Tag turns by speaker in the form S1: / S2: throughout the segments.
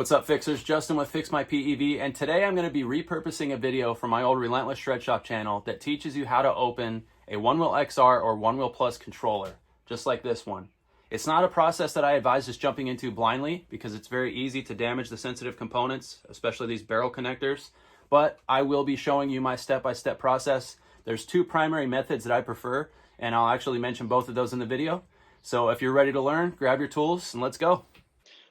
S1: What's up, fixers? Justin with FixMyPEV, and today I'm going to be repurposing a video from my old Relentless Shred Shop channel that teaches you how to open a Onewheel XR or Onewheel Plus controller, just like this one. It's not a process that I advise just jumping into blindly because it's very easy to damage the sensitive components, especially these barrel connectors, but I will be showing you my step-by-step process. There's two primary methods that I prefer, and I'll actually mention both of those in the video. So if you're ready to learn, grab your tools and let's go.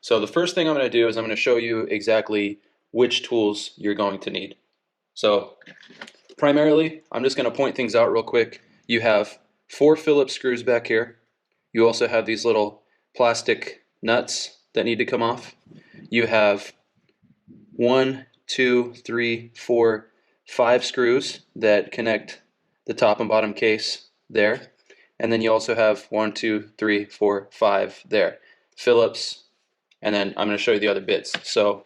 S1: So the first thing I'm going to do is I'm going to show you exactly which tools you're going to need. So primarily, I'm just going to point things out real quick. You have 4 Phillips screws back here. You also have these little plastic nuts that need to come off. You have 1, 2, 3, 4, 5 screws that connect the top and bottom case there. And then you also have 1, 2, 3, 4, 5 there. Phillips. And then I'm going to show you the other bits. So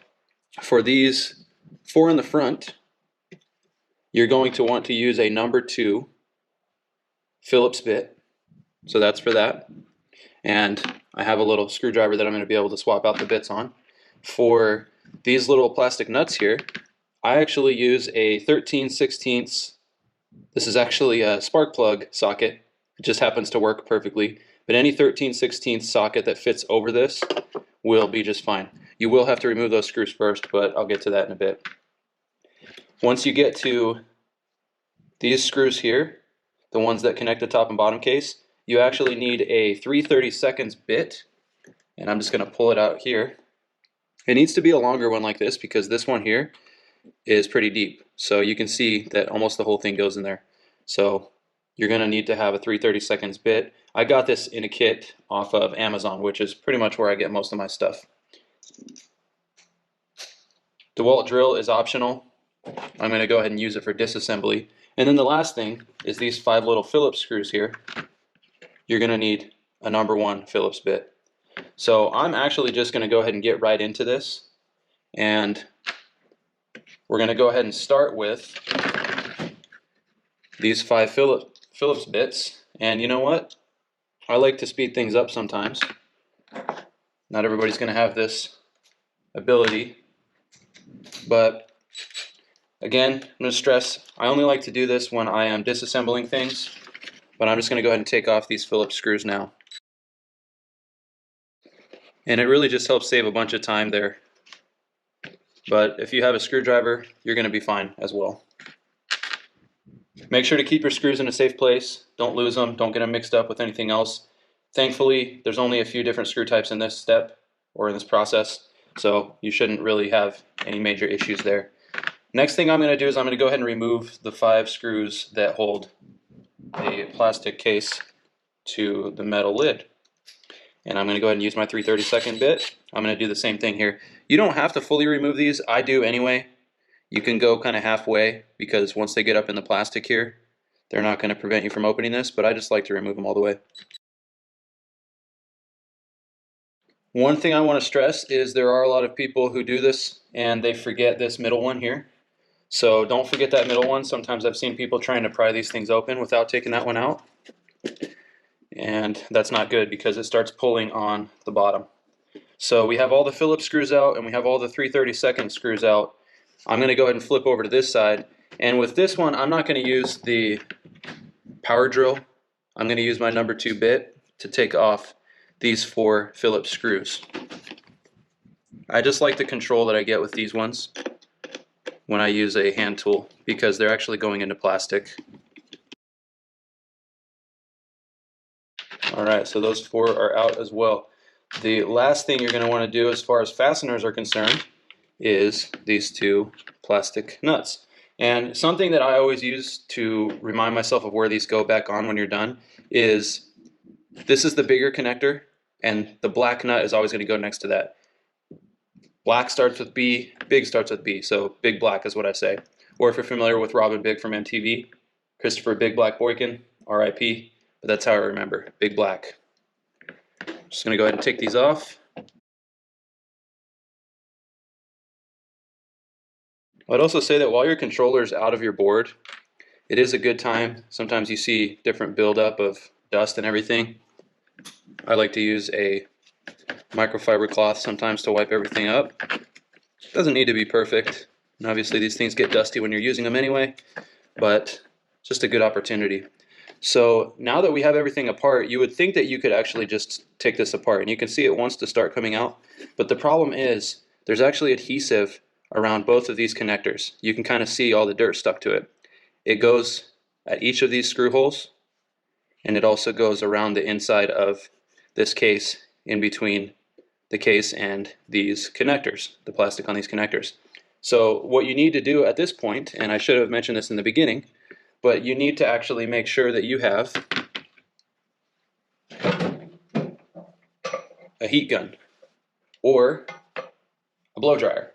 S1: for these 4 in the front, you're going to want to use a number 2 Phillips bit. So that's for that. And I have a little screwdriver that I'm going to be able to swap out the bits on. For these little plastic nuts here, I actually use a 13/16. This is actually a spark plug socket. It just happens to work perfectly. But any 13/16 socket that fits over this will be just fine. You will have to remove those screws first, but I'll get to that in a bit. Once you get to these screws here, the ones that connect the top and bottom case, you actually need a 3/32 bit, and I'm just going to pull it out here. It needs to be a longer one like this because this one here is pretty deep, so you can see that almost the whole thing goes in there. So you're going to need to have a 3/32 bit. I got this in a kit off of Amazon, which is pretty much where I get most of my stuff. DeWalt drill is optional. I'm going to go ahead and use it for disassembly. And then the last thing is these 5 little Phillips screws here. You're going to need a number 1 Phillips bit. So I'm actually just going to go ahead and get right into this. And we're going to go ahead and start with these 5 Phillips bits. And you know what? I like to speed things up sometimes. Not everybody's going to have this ability. But again, I'm going to stress, I only like to do this when I am disassembling things. But I'm just going to go ahead and take off these Phillips screws now. And it really just helps save a bunch of time there. But if you have a screwdriver, you're going to be fine as well. Make sure to keep your screws in a safe place. Don't lose them. Don't get them mixed up with anything else. Thankfully, there's only a few different screw types in this step or in this process, so you shouldn't really have any major issues there. Next thing I'm going to do is I'm going to go ahead and remove the 5 screws that hold a plastic case to the metal lid. And I'm going to go ahead and use my 3/32 bit. I'm going to do the same thing here. You don't have to fully remove these. I do anyway. You can go kind of halfway because once they get up in the plastic here, they're not going to prevent you from opening this, but I just like to remove them all the way. One thing I want to stress is there are a lot of people who do this and they forget this middle one here. So don't forget that middle one. Sometimes I've seen people trying to pry these things open without taking that one out. And that's not good because it starts pulling on the bottom. So we have all the Phillips screws out and we have all the 3/32 screws out. I'm going to go ahead and flip over to this side. And with this one, I'm not going to use the power drill. I'm going to use my number 2 bit to take off these 4 Phillips screws. I just like the control that I get with these ones when I use a hand tool because they're actually going into plastic. Alright, so those 4 are out as well. The last thing you're going to want to do as far as fasteners are concerned is these 2 plastic nuts. And something that I always use to remind myself of where these go back on when you're done is this is the bigger connector and the black nut is always going to go next to that. Black starts with B, big starts with B, so Big Black is what I say. Or if you're familiar with Robin Big from MTV, Christopher Big Black Boykin, R.I.P., but that's how I remember, Big Black. Just going to go ahead and take these off. I'd also say that while your controller is out of your board, it is a good time. Sometimes you see different buildup of dust and everything. I like to use a microfiber cloth sometimes to wipe everything up. Doesn't need to be perfect, and obviously these things get dusty when you're using them anyway, but just a good opportunity. So now that we have everything apart, you would think that you could actually just take this apart, and you can see it wants to start coming out, but the problem is there's actually adhesive around both of these connectors. You can kind of see all the dirt stuck to it. It goes at each of these screw holes, and it also goes around the inside of this case in between the case and these connectors, the plastic on these connectors. So what you need to do at this point, and I should have mentioned this in the beginning, but you need to actually make sure that you have a heat gun or a blow dryer.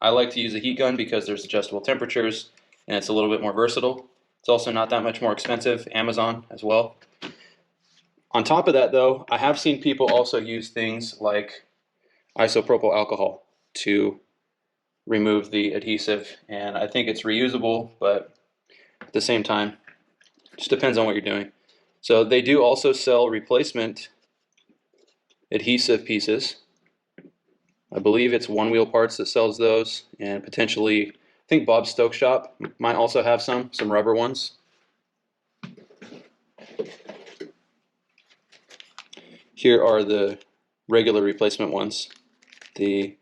S1: I like to use a heat gun because there's adjustable temperatures and it's a little bit more versatile. It's also not that much more expensive, Amazon as well. On top of that though, I have seen people also use things like isopropyl alcohol to remove the adhesive, and I think it's reusable, but at the same time, it just depends on what you're doing. So they do also sell replacement adhesive pieces. I believe it's Onewheel Parts that sells those, and potentially, I think Bob's Stokes Shop might also have some rubber ones. Here are the regular replacement ones. I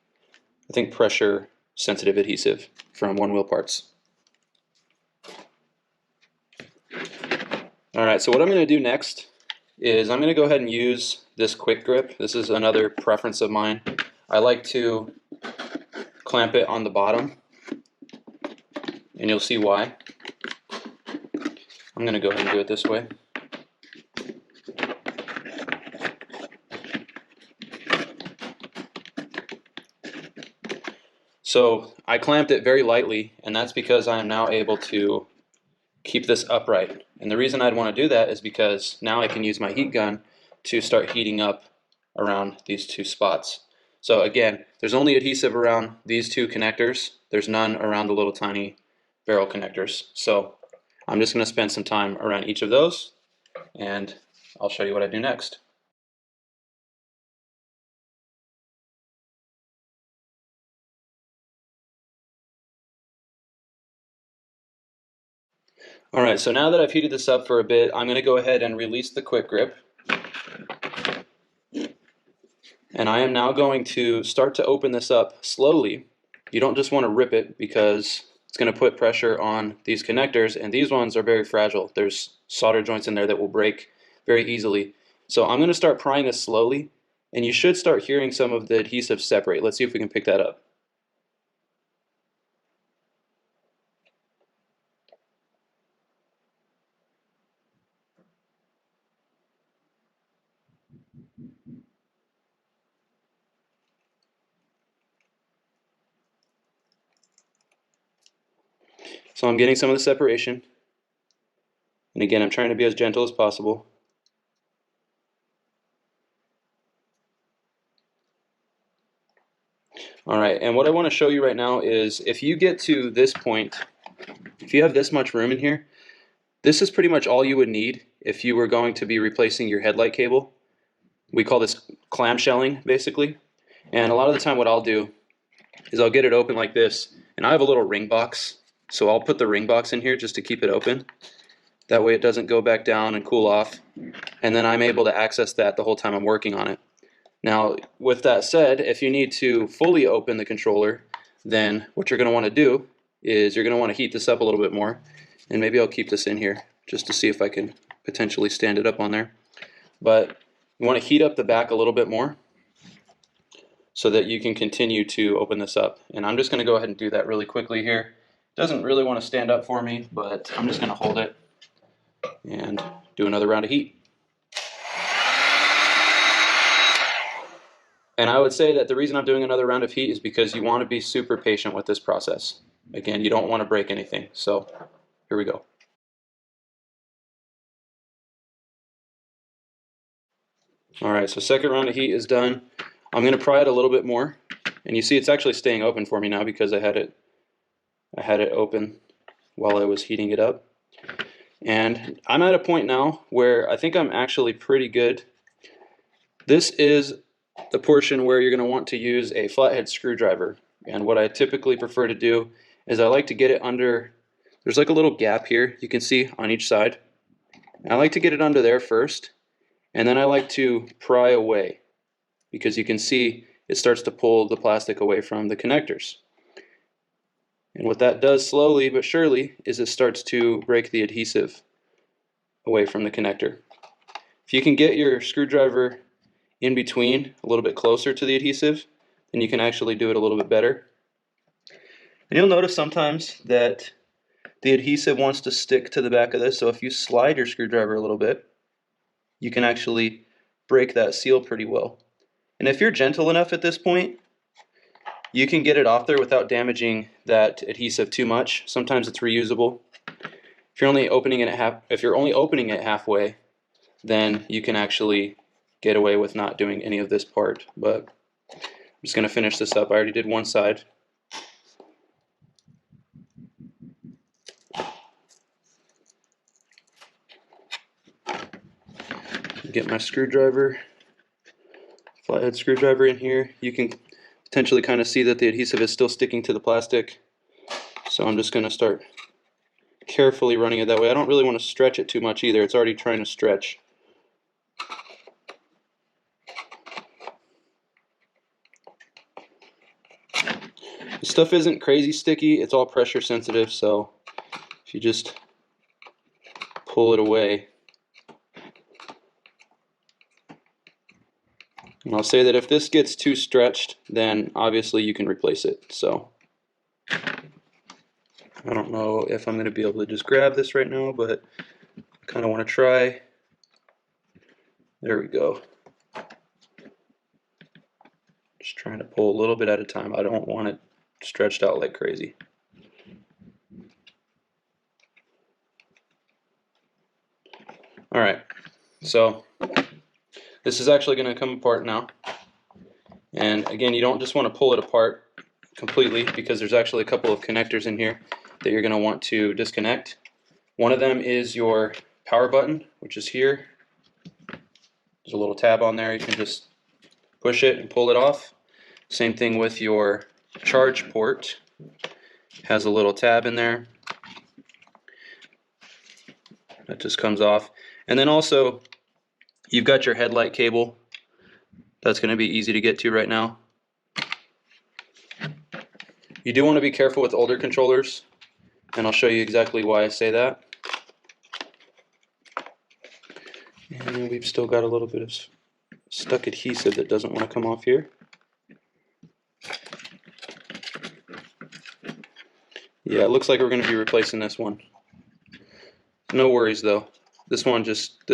S1: think pressure sensitive adhesive from Onewheel Parts. Alright, so what I'm going to do next is I'm going to go ahead and use this quick grip. This is another preference of mine. I like to clamp it on the bottom, and you'll see why. I'm going to go ahead and do it this way. So I clamped it very lightly, and that's because I am now able to keep this upright. And the reason I'd want to do that is because now I can use my heat gun to start heating up around these two spots. So again, there's only adhesive around these two connectors. There's none around the little tiny barrel connectors. So I'm just going to spend some time around each of those, and I'll show you what I do next. Alright, so now that I've heated this up for a bit, I'm going to go ahead and release the quick grip. And I am now going to start to open this up slowly. You don't just want to rip it because it's going to put pressure on these connectors, and these ones are very fragile. There's solder joints in there that will break very easily. So I'm going to start prying this slowly, and you should start hearing some of the adhesive separate. Let's see if we can pick that up. So I'm getting some of the separation. And again, I'm trying to be as gentle as possible. Alright, and what I want to show you right now is if you get to this point, if you have this much room in here, this is pretty much all you would need if you were going to be replacing your headlight cable. We call this clamshelling, basically. And a lot of the time what I'll do is I'll get it open like this, and I have a little ring box, so I'll put the ring box in here just to keep it open. That way it doesn't go back down and cool off, and then I'm able to access that the whole time I'm working on it. Now, with that said, if you need to fully open the controller, then what you're going to want to do is you're going to want to heat this up a little bit more, and maybe I'll keep this in here just to see if I can potentially stand it up on there. But you want to heat up the back a little bit more so that you can continue to open this up. And I'm just going to go ahead and do that really quickly here. It doesn't really want to stand up for me, but I'm just going to hold it and do another round of heat. And I would say that the reason I'm doing another round of heat is because you want to be super patient with this process. Again, you don't want to break anything. So here we go. Alright, so second round of heat is done. I'm going to pry it a little bit more. And you see it's actually staying open for me now because I had it open while I was heating it up. And I'm at a point now where I think I'm actually pretty good. This is the portion where you're going to want to use a flathead screwdriver. And what I typically prefer to do is I like to get it under, there's like a little gap here you can see on each side. And I like to get it under there first, and then I like to pry away, because you can see it starts to pull the plastic away from the connectors. And what that does slowly but surely is it starts to break the adhesive away from the connector. If you can get your screwdriver in between, a little bit closer to the adhesive, then you can actually do it a little bit better. And you'll notice sometimes that the adhesive wants to stick to the back of this, so if you slide your screwdriver a little bit, you can actually break that seal pretty well. And if you're gentle enough at this point, you can get it off there without damaging that adhesive too much. Sometimes it's reusable. If you're only opening it halfway, then you can actually get away with not doing any of this part. But I'm just going to finish this up. I already did one side. Get my screwdriver, flathead screwdriver in here. You can potentially kind of see that the adhesive is still sticking to the plastic. So I'm just going to start carefully running it that way. I don't really want to stretch it too much either. It's already trying to stretch. The stuff isn't crazy sticky. It's all pressure sensitive, so if you just pull it away. And I'll say that if this gets too stretched, then obviously you can replace it. So I don't know if I'm going to be able to just grab this right now, but I kind of want to try. There we go. Just trying to pull a little bit at a time. I don't want it stretched out like crazy. Alright, so this is actually going to come apart now. And again, you don't just want to pull it apart completely, because there's actually a couple of connectors in here that you're going to want to disconnect. One of them is your power button, which is here. There's a little tab on there. You can just push it and pull it off. Same thing with your charge port. It has a little tab in there. That just comes off. And then also, you've got your headlight cable. That's going to be easy to get to right now. You do want to be careful with older controllers, and I'll show you exactly why I say that. And we've still got a little bit of stuck adhesive that doesn't want to come off here. Yeah, it looks like we're going to be replacing this one. No worries though. This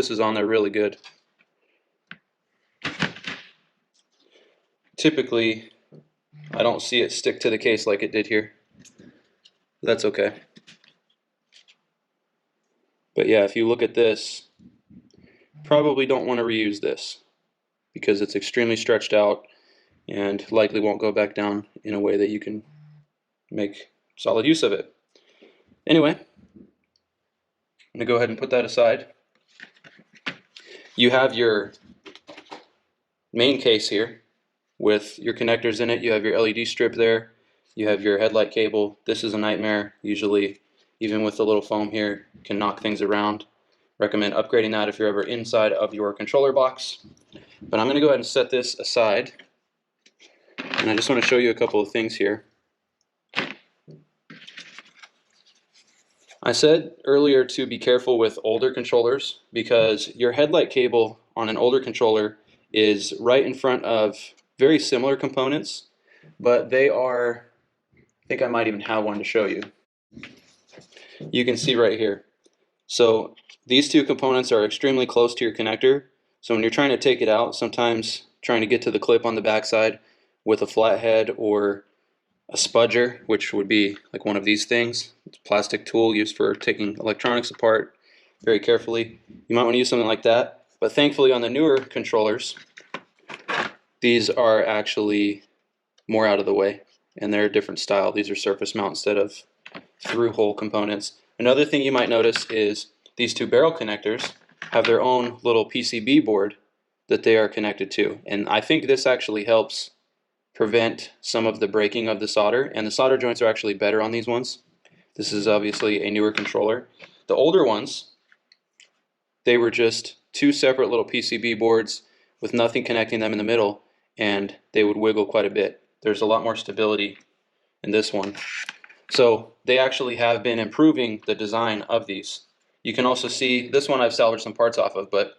S1: is on there really good. Typically, I don't see it stick to the case like it did here. That's okay. But yeah, if you look at this, probably don't want to reuse this, because it's extremely stretched out and likely won't go back down in a way that you can make solid use of it. Anyway, I'm going to go ahead and put that aside. You have your main case here with your connectors in it. You have your LED strip there. You have your headlight cable. This is a nightmare. Usually, even with the little foam here, can knock things around. Recommend upgrading that if you're ever inside of your controller box. But I'm going to go ahead and set this aside. And I just want to show you a couple of things here. I said earlier to be careful with older controllers, because your headlight cable on an older controller is right in front of very similar components, but they are, I think I might even have one to show you. You can see right here. So these two components are extremely close to your connector, so when you're trying to take it out, sometimes trying to get to the clip on the backside with a flathead or a spudger, which would be like one of these things. It's a plastic tool used for taking electronics apart very carefully. You might want to use something like that. But thankfully on the newer controllers, these are actually more out of the way, and they're a different style. These are surface mount instead of through hole components. Another thing you might notice is these two barrel connectors have their own little PCB board that they are connected to. And I think this actually helps prevent some of the breaking of the solder, and the solder joints are actually better on these ones. This is obviously a newer controller. The older ones, they were just two separate little PCB boards with nothing connecting them in the middle, and they would wiggle quite a bit. There's a lot more stability in this one. So they actually have been improving the design of these. You can also see, this one I've salvaged some parts off of, but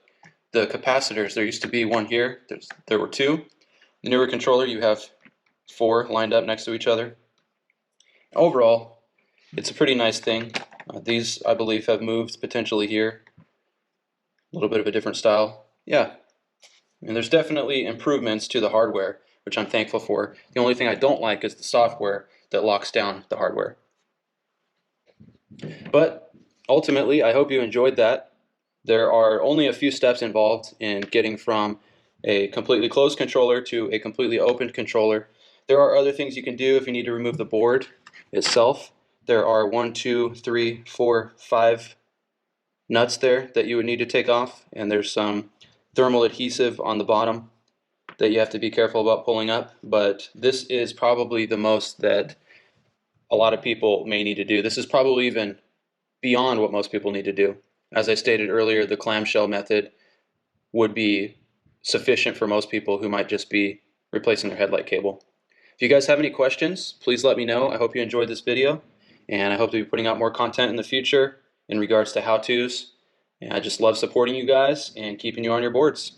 S1: the capacitors, there used to be one here, there were two. The newer controller, you have four lined up next to each other. Overall, it's a pretty nice thing. These, I believe, have moved potentially here. A little bit of a different style. Yeah, and there's definitely improvements to the hardware, which I'm thankful for. The only thing I don't like is the software that locks down the hardware. But ultimately, I hope you enjoyed that. There are only a few steps involved in getting from a completely closed controller to a completely opened controller. There are other things you can do if you need to remove the board itself. There are 1, 2, 3, 4, 5 nuts there that you would need to take off, and there's some thermal adhesive on the bottom that you have to be careful about pulling up, but this is probably the most that a lot of people may need to do. This is probably even beyond what most people need to do. As I stated earlier, the clamshell method would be sufficient for most people who might just be replacing their headlight cable. If you guys have any questions, please let me know. I hope you enjoyed this video, and I hope to be putting out more content in the future in regards to how-tos. And I just love supporting you guys and keeping you on your boards.